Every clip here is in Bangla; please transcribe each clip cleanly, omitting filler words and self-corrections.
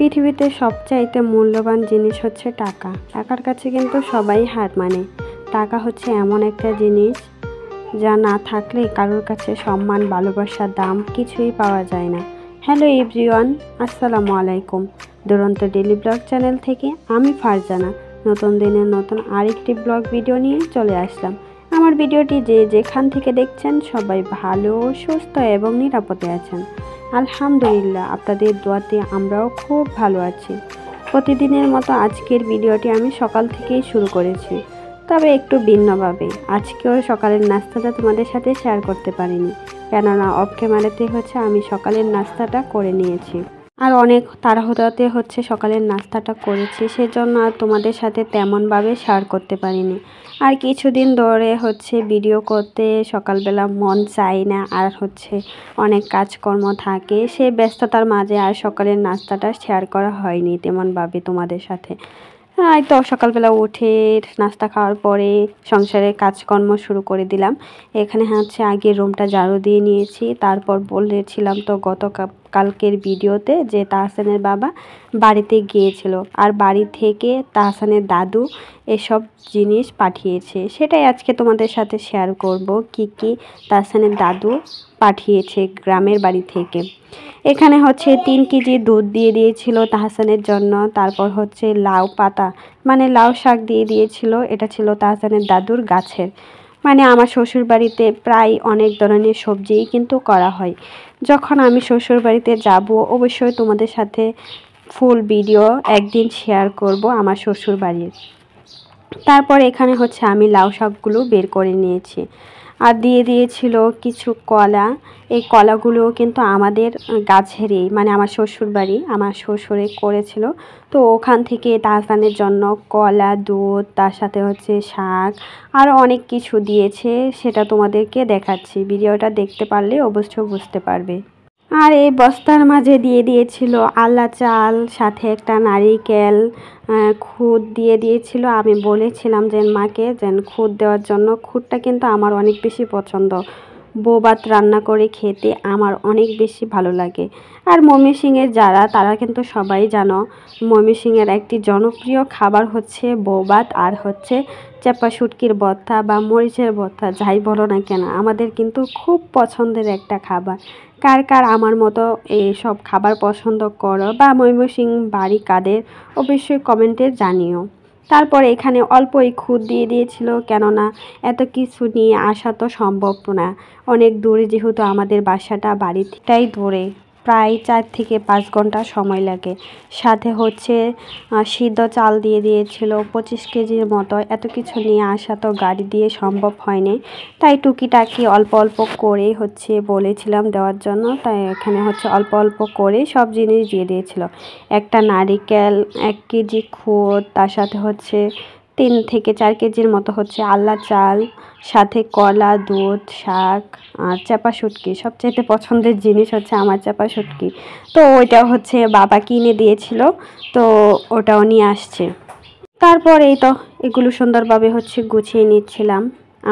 পৃথিবীতে সবচাইতে মূল্যবান জিনিস হচ্ছে টাকা। টাকার কাছে কিন্তু সবাই হার মানে। টাকা হচ্ছে এমন একটা জিনিস যা না থাকলে কারোর কাছে সম্মান, ভালোবাসার দাম কিছুই পাওয়া যায় না। হ্যালো এভরিওয়ান, আসসালামু আলাইকুম। দুরন্ত ডেলি ব্লগ চ্যানেল থেকে আমি ফারজানা নতুন দিনের নতুন আরেকটি ব্লগ ভিডিও নিয়ে চলে আসলাম। আমার ভিডিওটি যে যেখান থেকে দেখছেন সবাই ভালো, সুস্থ এবং নিরাপদে আছেন। আলহামদুলিল্লাহ, আপনাদের দোয়াতে আমরাও খুব ভালো আছি। প্রতিদিনের মতো আজকের ভিডিওটি আমি সকাল থেকেই শুরু করেছি, তবে একটু ভিন্নভাবে। আজকেও সকালের নাস্তাটা তোমাদের সাথে শেয়ার করতে পারিনি, কেননা অফ ক্যামেরাতে আমি সকালের নাস্তাটা করে নিয়েছি। আর অনেক তাড়াহুড়োতে সকালের নাস্তাটা করেছি, সেজন্য আর তোমাদের সাথে তেমনভাবে শেয়ার করতে পারিনি। আর কিছুদিন ধরে ভিডিও করতে সকালবেলা মন চাই না, আর অনেক কাজকর্ম থাকে, সেই ব্যস্ততার মাঝে আর সকালের নাস্তাটা শেয়ার করা হয়নি তেমনভাবে তোমাদের সাথে। এই তো সকালবেলা উঠে নাস্তা খাওয়ার পরে সংসারের কাজকর্ম শুরু করে দিলাম। এখানে আগে রুমটা ঝাড়ু দিয়ে নিয়েছি। তারপর বলেছিলাম তো কালকের ভিডিওতে যে তাহসানের বাবা বাড়িতে গিয়েছিল, আর বাড়ি থেকে তাহসানের দাদু এসব জিনিস পাঠিয়েছে, সেটাই আজকে তোমাদের সাথে শেয়ার করব। কি কি তাহসানের দাদু পাঠিয়েছে গ্রামের বাড়ি থেকে। এখানে 3 কেজি দুধ দিয়ে দিয়েছিল তাহসানের জন্য। তারপর লাউ পাতা মানে লাউ শাক দিয়ে দিয়েছিল। এটা ছিল তাহসানের দাদুর গাছের। মানে আমার শ্বশুর বাড়িতে প্রায় অনেক ধরনের সবজিই কিন্তু করা হয়। যখন আমি শ্বশুর বাড়িতে যাব অবশ্যই তোমাদের সাথে ফুল ভিডিও একদিন শেয়ার করব আমার শ্বশুর বাড়ির। তারপর এখানে আমি লাউ শাকগুলো বের করে নিয়েছি, আর দিয়ে দিয়েছিল কিছু কলা। এই কলাগুলো কিন্তু আমাদের গাছেরই, মানে আমার শ্বশুর বাড়ি, আমার শ্বশুরে করেছিল। তো ওখান থেকে তাহসানের জন্য কলা, দুধ, তার সাথে শাক, আরও অনেক কিছু দিয়েছে, সেটা তোমাদেরকে দেখাচ্ছি। ভিডিওটা দেখতে পারলে অবশ্যই বুঝতে পারবে। আর এই বস্তার মাঝে দিয়ে দিয়েছিল আল্লা চাল, সাথে একটা নারিকেল, খুদ দিয়ে দিয়েছিল। আমি বলেছিলাম যে মাকে খুদ দেওয়ার জন্য। খুদটা কিন্তু আমার অনেক বেশি পছন্দ। বৌভাত রান্না করে খেতে আমার অনেক বেশি ভালো লাগে। আর ময়মনসিংহের যারা, তারা কিন্তু সবাই জানো ময়মনসিংহের একটি জনপ্রিয় খাবার বৌভাত আর চাপা শুটকির ভর্তা বা মরিচের ভর্তা, যাই বলো না কেন, আমাদের কিন্তু খুব পছন্দের একটা খাবার। কার কার আমার মতো এইসব খাবার পছন্দ করো বা ময়মনসিংহ বাড়ি কাদের, অবশ্যই কমেন্টে জানিও। তারপর এখানে অল্পই খুদ দিয়ে দিয়েছিল, কেননা এত কিছু নিয়ে আসা তো সম্ভব না। অনেক দূরে, যেহেতু আমাদের বাসাটা বাড়িটাই দূরে, প্রায় 4 থেকে 5 ঘন্টা সময় লাগে। সাথে সিদ্ধ চাল দিয়ে দিয়েছিল 25 কেজির মতো। এত কিছু নিয়ে আসা তো গাড়ি দিয়ে সম্ভব হয়নি, তাই টুকিটাকি অল্প অল্প করে বলেছিলাম দেওয়ার জন্য। তাই এখানে অল্প অল্প করে সব জিনিস দিয়ে দিয়েছিল। একটা নারিকেল, 1 কেজি খুদ, তার সাথে 3 থেকে 4 কেজির মতো আল্লা চাল, সাথে কলা, দুধ, শাক আর চাপা শুটকি। সবচেয়ে পছন্দের জিনিস আমার চাপা শুটকি। তো ওইটা বাবা কিনে দিয়েছিল, তো ওটাও নিয়ে আসছে। তারপর এই তো এগুলো সুন্দরভাবে গুছিয়ে নিচ্ছিলাম।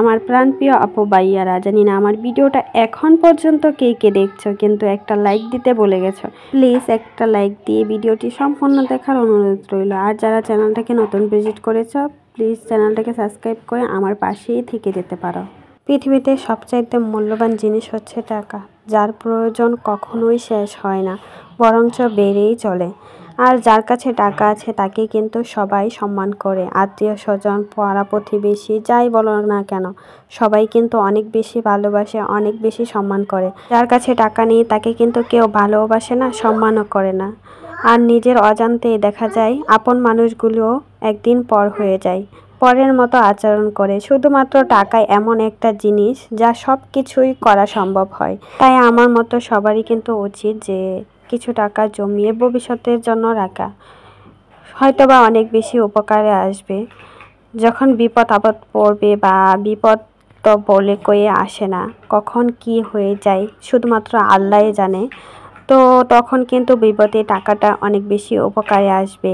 আমার প্রাণপ্রিয় আপু ভাইয়ারা, জানি না আমার ভিডিওটা এখন পর্যন্ত কে কে দেখছো, কিন্তু একটা লাইক দিতে বলে গেছো। প্লিজ একটা লাইক দিয়ে ভিডিওটি সম্পূর্ণ দেখার অনুরোধ রইল। আর যারা চ্যানেলটাকে নতুন ভিজিট করেছ, প্লিজ চ্যানেলটাকে সাবস্ক্রাইব করে আমার পাশেই থেকে যেতে পারো। পৃথিবীতে সবচাইতে মূল্যবান জিনিস টাকা, যার প্রয়োজন কখনোই শেষ হয় না, বরঞ্চ বেড়েই চলে। আর যার কাছে টাকা আছে তাকে কিন্তু সবাই সম্মান করে। আত্মীয় স্বজন, পাড়া প্রতিবেশী, যাই বলো না কেন, সবাই কিন্তু অনেক বেশি ভালোবাসে, অনেক বেশি সম্মান করে। যার কাছে টাকা নেই তাকে কিন্তু কেউ ভালোবাসে না, সম্মানও করে না। আর নিজের অজান্তেই দেখা যায় আপন মানুষগুলোও একদিন পর হয়ে যায়, পরের মতো আচরণ করে। শুধুমাত্র টাকায় এমন একটা জিনিস যা সব কিছুই করা সম্ভব হয়। তাই আমার মতো সবারই কিন্তু উচিত যে কিছু টাকা জমিয়ে ভবিষ্যতের জন্য রাখা, হয়তোবা অনেক বেশি উপকারে আসবে। যখন বিপদ আপদ পড়বে, বা বিপদ তো বলে কয়ে আসে না, কখন কি হয়ে যায় শুধুমাত্র আল্লাহই জানে। তো তখন কিন্তু বিপদে টাকাটা অনেক বেশি উপকারে আসবে,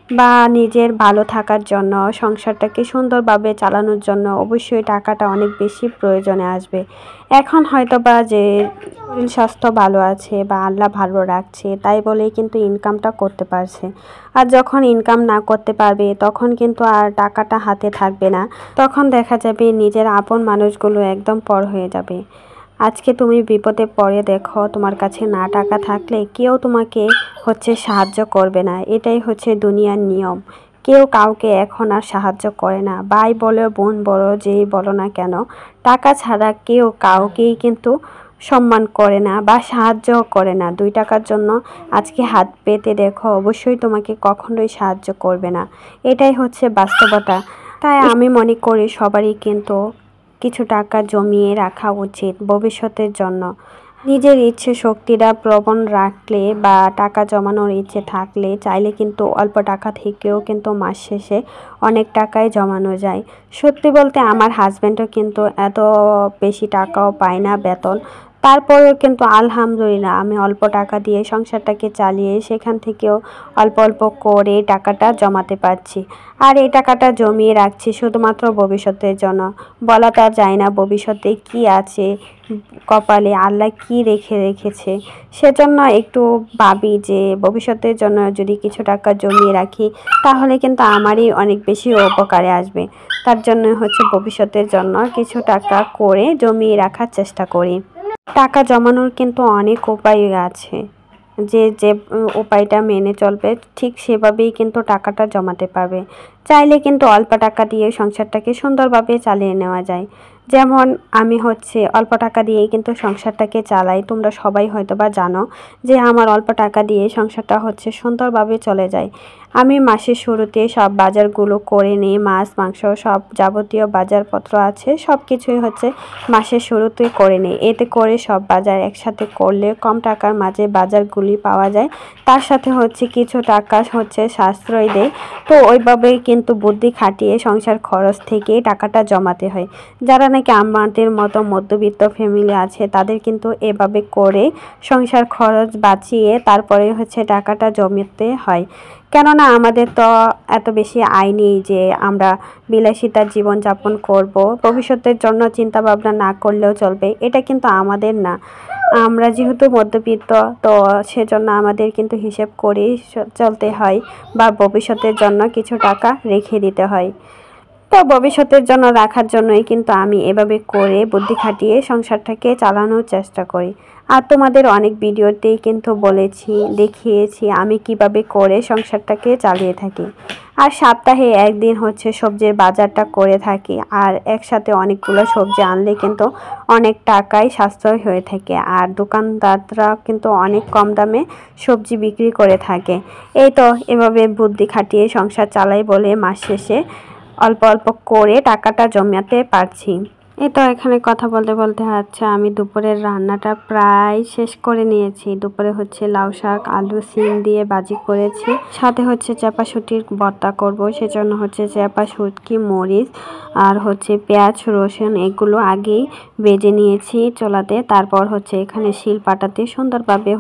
বা নিজের ভালো থাকার জন্য, সংসারটাকে সুন্দরভাবে চালানোর জন্য অবশ্যই টাকাটা অনেক বেশি প্রয়োজনে আসবে। এখন হয়তোবা যে শরীর স্বাস্থ্য ভালো আছে বা আল্লাহ ভালো রাখছে তাই বলেই কিন্তু ইনকামটা করতে পারছে। আর যখন ইনকাম না করতে পারবে তখন কিন্তু আর টাকাটা হাতে থাকবে না, তখন দেখা যাবে নিজের আপন মানুষগুলো একদম পর হয়ে যাবে। আজকে তুমি বিপদে পড়ে দেখো, তোমার কাছে না টাকা থাকলে কেউ তোমাকে সাহায্য করবে না। এটাই হচ্ছে দুনিয়ার নিয়ম। কেউ কাউকে এখন আর সাহায্য করে না, ভাই বলো বোন বলো যেই বলো না কেন, টাকা ছাড়া কেউ কাউকেই কিন্তু সম্মান করে না বা সাহায্য করে না। 2 টাকার জন্য আজকে হাত পেতে দেখো, অবশ্যই তোমাকে কখনোই সাহায্য করবে না। এটাই হচ্ছে বাস্তবতা। তাই আমি মনে করি সবারই কিন্তু কিছু টাকা জমিয়ে রাখা উচিত ভবিষ্যতের জন্য। নিজের ইচ্ছে শক্তিটা প্রবণ রাখলে বা টাকা জমানোর ইচ্ছে থাকলে চাইলে কিন্তু অল্প টাকা থেকেও কিন্তু মাস শেষে অনেক টাকাই জমানো যায়। সত্যি বলতে আমার হাজব্যান্ডও কিন্তু এত বেশি টাকাও পায় না বেতন, তারপরেও কিন্তু আলহামদুলিল্লাহ আমি অল্প টাকা দিয়ে সংসারটাকে চালিয়ে সেখান থেকেও অল্প অল্প করে টাকাটা জমাতে পারছি। আর এই টাকাটা জমিয়ে রাখছি শুধুমাত্র ভবিষ্যতের জন্য। বলা তো আর যায় না ভবিষ্যতে কি আছে, কপালে আল্লাহ কি রেখেছে। সেজন্য একটু ভাবি যে ভবিষ্যতের জন্য যদি কিছু টাকা জমিয়ে রাখি তাহলে কিন্তু আমারই অনেক বেশি উপকারে আসবে। তার জন্য ভবিষ্যতের জন্য কিছু টাকা করে জমিয়ে রাখার চেষ্টা করি। টাকা জমানোর কিন্তু অনেক উপায় আছে, যে যে উপায়টা মেনে চলবে ঠিক সেভাবেই কিন্তু টাকাটা জমাতে পারবে। চাইলে কিন্তু অল্প টাকা দিয়ে সংসারটাকে সুন্দরভাবে চালিয়ে নেওয়া যায়। যেমন আমি অল্প টাকা দিয়েই কিন্তু সংসারটাকে চালাই। তোমরা সবাই হয়তোবা জানো যে আমার অল্প টাকা দিয়ে সংসারটা সুন্দরভাবে চলে যায়। আমি মাসের শুরুতে সব বাজারগুলো করে নিই, মাছ মাংস সব যাবতীয় বাজারপত্র আছে সব কিছুই মাসের শুরুতে করে নিই। এতে করে সব বাজার একসাথে করলে কম টাকার মাঝে বাজারগুলি পাওয়া যায়, তার সাথে কিছু টাকা সাশ্রয় দেয়। তো ওইভাবেই কিন্তু বুদ্ধি খাটিয়ে সংসার খরচ থেকে টাকাটা জমাতে হয়। যারা নাকি আমাদের মতো মধ্যবিত্ত ফ্যামিলি আছে তাদের কিন্তু এভাবে করে সংসার খরচ বাঁচিয়ে তারপরে টাকাটা জমাতে হয়। কেননা আমাদের তো এত বেশি আয় নেই যে আমরা বিলাসিতার জীবনযাপন করব, ভবিষ্যতের জন্য চিন্তা ভাবনা না করলেও চলবে, এটা কিন্তু আমাদের না। আমরা যেহেতু মধ্যবিত্ত, তো সেজন্য আমাদের কিন্তু হিসেব করেই চলতে হয় বা ভবিষ্যতের জন্য কিছু টাকা রেখে দিতে হয়। তো ভবিষ্যতের জন্য রাখার জন্যই কিন্তু আমি এভাবে করে বুদ্ধি খাটিয়ে সংসারটাকে চালানোর চেষ্টা করি। আর তোমাদের অনেক ভিডিওতেই কিন্তু বলেছি, দেখিয়েছি আমি কিভাবে করে সংসারটাকে চালিয়ে থাকি। আর সপ্তাহে একদিন সবজির বাজারটা করে থাকি, আর একসাথে অনেকগুলো সবজি আনলে কিন্তু অনেক টাকাই সাশ্রয় হয়ে থাকে। আর দোকানদাররা কিন্তু অনেক কম দামে সবজি বিক্রি করে থাকে। এই তো এভাবে বুদ্ধি খাটিয়ে সংসার চালাই বলে মাস শেষে অল্প অল্প করে টাকাটা জমাতে পারছি। এই তো এখানে কথা বলতে বলতে আমি দুপুরের রান্নাটা প্রায় শেষ করে নিয়েছি। দুপুরে লাউ শাক আলু সিম দিয়ে ভাজি করেছি, সাথে চাপা শুটকির ভর্তা করব। সেজন্য চাপা শুটকি মরিচ আর পেঁয়াজ রসুন এগুলো আগেই ভেজে নিয়েছি চুলাতে। তারপর এখানে শিল পাটাতে সুন্দরভাবে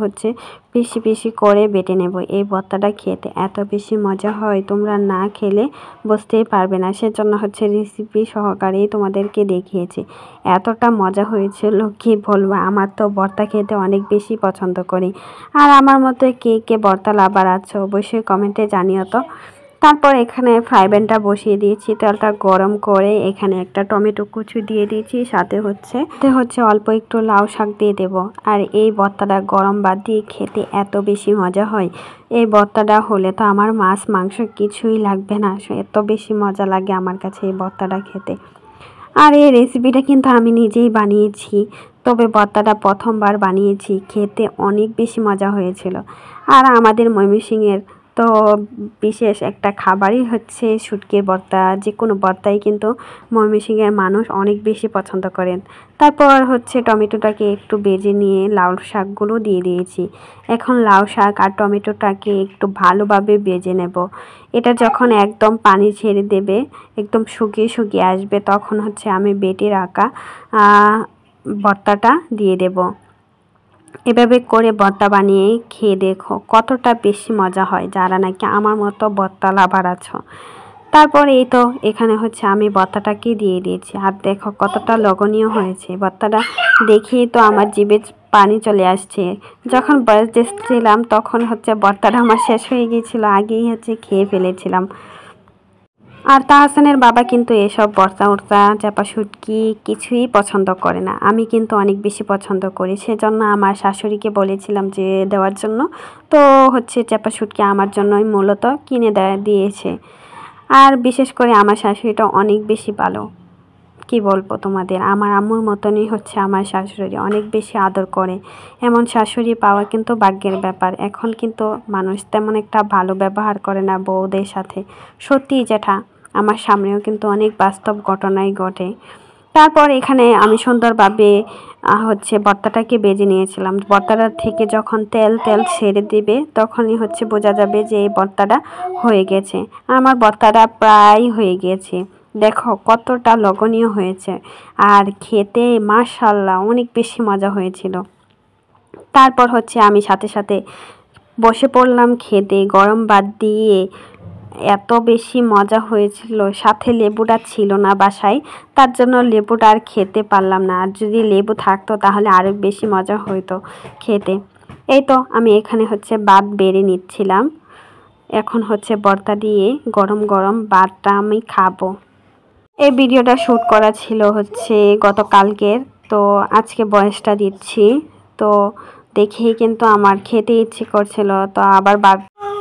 পিসি পিসি করে বেটে নেব। এই ভর্তাটা খেতে এত বেশি মজা হয়, তোমরা না খেলে বুঝতেই পারবে না। সেজন্য রেসিপি সহকারেই তোমাদেরকে দেখিয়েছি। এতটা মজা হয়েছিল কি বলবো, আমার তো ভর্তা খেতে অনেক বেশি পছন্দ করি। আর আমার মতো কে কে ভর্তা লাভার আছো অবশ্যই কমেন্টে জানিও তো। তারপর এখানে ফ্রাই প্যানটা বসিয়ে দিয়েছি, তেলটা গরম করে এখানে একটা টমেটো কুচি দিয়ে দিয়েছি, সাথে অল্প একটু লাউ শাক দিয়ে দেব। আর এই ভর্তাটা গরম ভাত দিয়ে খেতে এত বেশি মজা হয়। এই ভর্তাটা হলে তো আমার মাছ মাংস কিছুই লাগবে না, এত বেশি মজা লাগে আমার কাছে এই ভর্তাটা খেতে। আর এই রেসিপিটা কিন্তু আমি নিজেই বানিয়েছি, তবে ভর্তাটা প্রথমবার বানিয়েছি, খেতে অনেক বেশি মজা হয়েছিল। আর আমাদের ময়মনসিংহের তো বিশেষ একটা খাবারই শুটকির ভর্তা। যে কোনো ভর্তাই কিন্তু ময়মনসিংহের মানুষ অনেক বেশি পছন্দ করেন। তারপর টমেটোটাকে একটু ভেজে নিয়ে লাউ শাকগুলো দিয়ে দিয়েছি। এখন লাউ শাক আর টমেটোটাকে একটু ভালোভাবে ভেজে নেব। এটা যখন একদম পানি ছেড়ে দেবে, একদম শুকিয়ে শুকিয়ে আসবে, তখন আমি বেটে রাখা ভর্তাটা দিয়ে দেব। এভাবে করে ভর্তা বানিয়ে খেয়ে দেখো কতটা বেশি মজা হয়, যারা নাকি আমার মতো ভর্তা লাভার আছো। তারপর এই তো এখানে হচ্ছে আমি ভর্তাটাকে দিয়ে দিয়েছি, আর দেখো কতটা লোভনীয় হয়েছে ভর্তাটা। দেখেই তো আমার জিভে পানি চলে আসছে। যখন বয়স ছিলাম তখন হচ্ছে ভর্তাটা আমার শেষ হয়ে গিয়েছিল, আগেই হচ্ছে খেয়ে ফেলেছিলাম। আর তাহসানের বাবা কিন্তু এসব ভর্তা উর্তা চাপা শুটকি কিছুই পছন্দ করে না, আমি কিন্তু অনেক বেশি পছন্দ করি। সেজন্য আমার শাশুড়িকে বলেছিলাম যে দেওয়ার জন্য, তো হচ্ছে চাপা শুটকি আমার জন্যই মূলত কিনে দিয়েছে। আর বিশেষ করে আমার শাশুড়িটা অনেক বেশি ভালো, কি বলবো তোমাদের, আমার আম্মুর মতনই হচ্ছে আমার শাশুড়ি, অনেক বেশি আদর করে। এমন শাশুড়ি পাওয়া কিন্তু ভাগ্যের ব্যাপার। এখন কিন্তু মানুষ তেমন একটা ভালো ব্যবহার করে না বউদের সাথে। সত্যিই যেটা আমার সামনেও কিন্তু অনেক বাস্তব ঘটনাই ঘটে। তারপর এখানে আমি সুন্দরভাবে হচ্ছে ভর্তাটাকে বেজে নিয়েছিলাম। ভর্তাটা থেকে যখন তেল তেল ছেড়ে দিবে তখনই হচ্ছে বোঝা যাবে যে এই ভর্তাটা হয়ে গেছে। আমার ভর্তাটা প্রায় হয়ে গেছে, দেখো কতটা লোভনীয় হয়েছে। আর খেতে মাশাআল্লাহ অনেক বেশি মজা হয়েছিল। তারপর হচ্ছে আমি সাথে সাথে বসে পড়লাম খেতে, গরম ভাত দিয়ে। এত বেশি মজা হয়েছিল, সাথে লেবুটা ছিল না বাসায়, তার জন্য লেবুটা আর খেতে পারলাম না। আর যদি লেবু থাকতো তাহলে আরও বেশি মজা হতো খেতে। এই তো আমি এখানে হচ্ছে ভাত বেড়ে নিচ্ছিলাম, এখন হচ্ছে ভর্তা দিয়ে গরম গরম ভাতটা আমি খাবো। এই ভিডিওটা শ্যুট করা ছিল হচ্ছে গতকালকের, তো আজকে ভয়েসটা দিচ্ছি। তো দেখেই কিন্তু আমার খেতে ইচ্ছে করছিল, তো আবার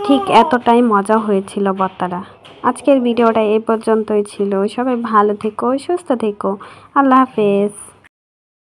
ঠিক এতটাই মজা হয়েছিল ভর্তাটা। আজকের ভিডিওটা এই পর্যন্তই ছিল। সবাই ভালো থেকো, সুস্থ থেকো। আল্লাহ হাফেজ।